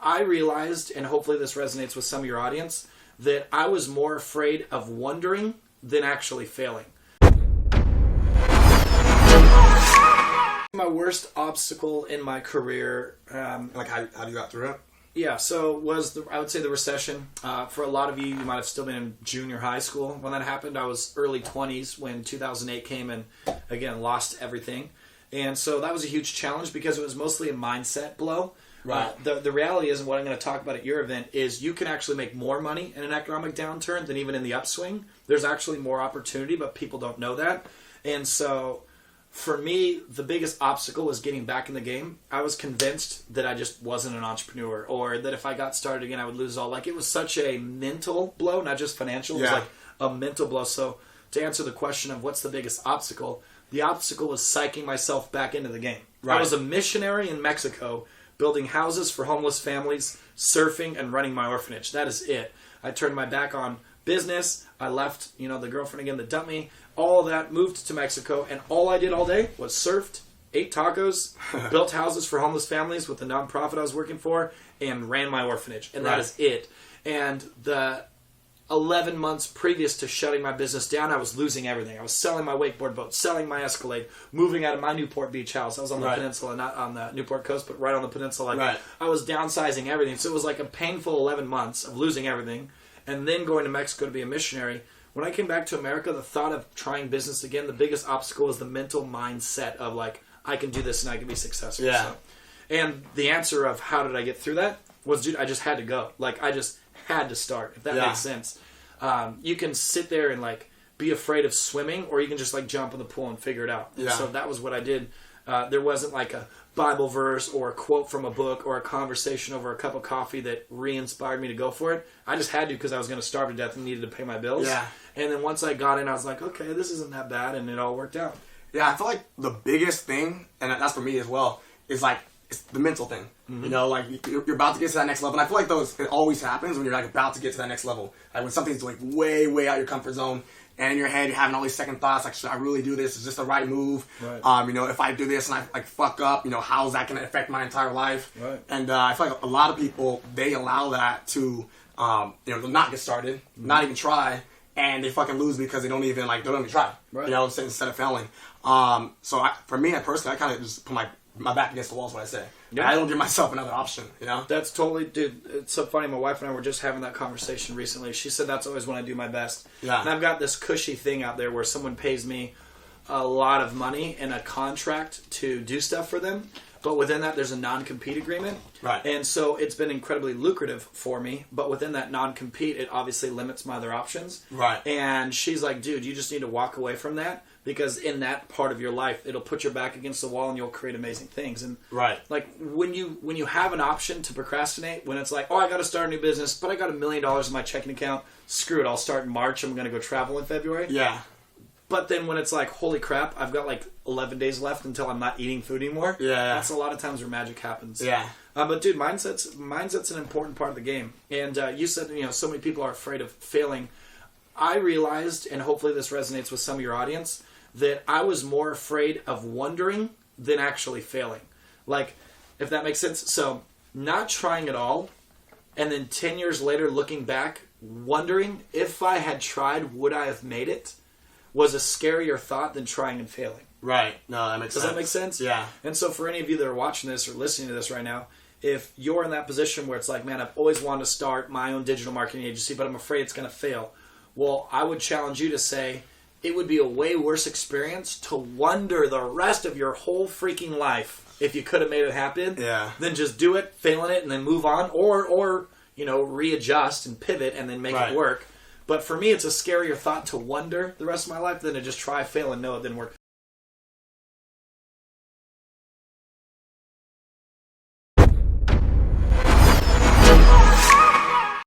I realized, and hopefully this resonates with some of your audience, that I was more afraid of wondering than actually failing. My worst obstacle in my career, like how you got through it? Yeah, so I would say the recession. For a lot of you might have still been in junior high school when that happened. I was early 20s when 2008 came and, again, lost everything. And so that was a huge challenge because it was mostly a mindset blow. Right. The reality is, and what I'm going to talk about at your event, is you can actually make more money in an economic downturn than even in the upswing. There's actually more opportunity, but people don't know that. And so for me, the biggest obstacle was getting back in the game. I was convinced that I just wasn't an entrepreneur, or that if I got started again, I would lose all. Like, it was such a mental blow, not just financial. It was like a mental blow. So to answer the question of what's the biggest obstacle, the obstacle was psyching myself back into the game. Right. I was a missionary in Mexico, building houses for homeless families, surfing, and running my orphanage. That is it. I turned my back on business. I left, the girlfriend again that dumped me. All of that, moved to Mexico, and all I did all day was surfed, ate tacos, built houses for homeless families with the nonprofit I was working for, and ran my orphanage. And that is it. And the 11 months previous to shutting my business down, I was losing everything. I was selling my wakeboard boat, selling my Escalade, moving out of my Newport Beach house. I was on the peninsula, not on the Newport coast, but right on the peninsula. I was downsizing everything. So it was like a painful 11 months of losing everything, and then going to Mexico to be a missionary. When I came back to America, the thought of trying business again, the biggest obstacle was the mental mindset of like, I can do this and I can be successful. Yeah. So, and the answer of how did I get through that was, dude, I just had to go. Like, I just had to start, if that makes sense. You can sit there and like be afraid of swimming, or you can just like jump in the pool and figure it out. Yeah. So that was what I did. There wasn't like a Bible verse or a quote from a book or a conversation over a cup of coffee that re-inspired me to go for it. I just had to because I was going to starve to death and needed to pay my bills. Yeah. And then once I got in, I was like, okay, this isn't that bad, and it all worked out. Yeah, I feel like the biggest thing, and that's for me as well, is like it's the mental thing. Mm-hmm. Like you're about to get to that next level. And I feel like it always happens when you're like about to get to that next level. Like when something's like way, way out of your comfort zone, and in your head you're having all these second thoughts, like, should I really do this? Is this the right move? Right. If I do this and I like fuck up, how's that going to affect my entire life? Right. And I feel like a lot of people, they allow that to, not get started, not even try, and they fucking lose because they don't even try. Right. Instead of failing. For me, personally, I kind of just put my back against the wall is what I say. Yeah. I don't give myself another option, That's totally, dude, it's so funny. My wife and I were just having that conversation recently. She said that's always when I do my best. Yeah. And I've got this cushy thing out there where someone pays me a lot of money and a contract to do stuff for them. But within that, there's a non-compete agreement. Right. And so it's been incredibly lucrative for me. But within that non-compete, it obviously limits my other options. Right. And she's like, dude, you just need to walk away from that. Because in that part of your life, it'll put your back against the wall and you'll create amazing things. And like when you have an option to procrastinate, when it's like, oh, I got to start a new business, but I got $1 million in my checking account. Screw it, I'll start in March. I'm going to go travel in February. Yeah. But then when it's like, holy crap, I've got like 11 days left until I'm not eating food anymore. Yeah. That's a lot of times where magic happens. Yeah. But dude, mindset's an important part of the game. And you said, so many people are afraid of failing. I realized, and hopefully this resonates with some of your audience, that I was more afraid of wondering than actually failing. Like, if that makes sense. So, not trying at all, and then 10 years later looking back, wondering if I had tried, would I have made it, was a scarier thought than trying and failing. Right. No, that makes sense. Does that make sense? Yeah. And so for any of you that are watching this or listening to this right now, if you're in that position where it's like, man, I've always wanted to start my own digital marketing agency, but I'm afraid it's going to fail. Well, I would challenge you to say, it would be a way worse experience to wonder the rest of your whole freaking life if you could have made it happen than just do it, fail in it, and then move on, or readjust and pivot and then make it work. But for me, it's a scarier thought to wonder the rest of my life than to just try, fail, and know it didn't work.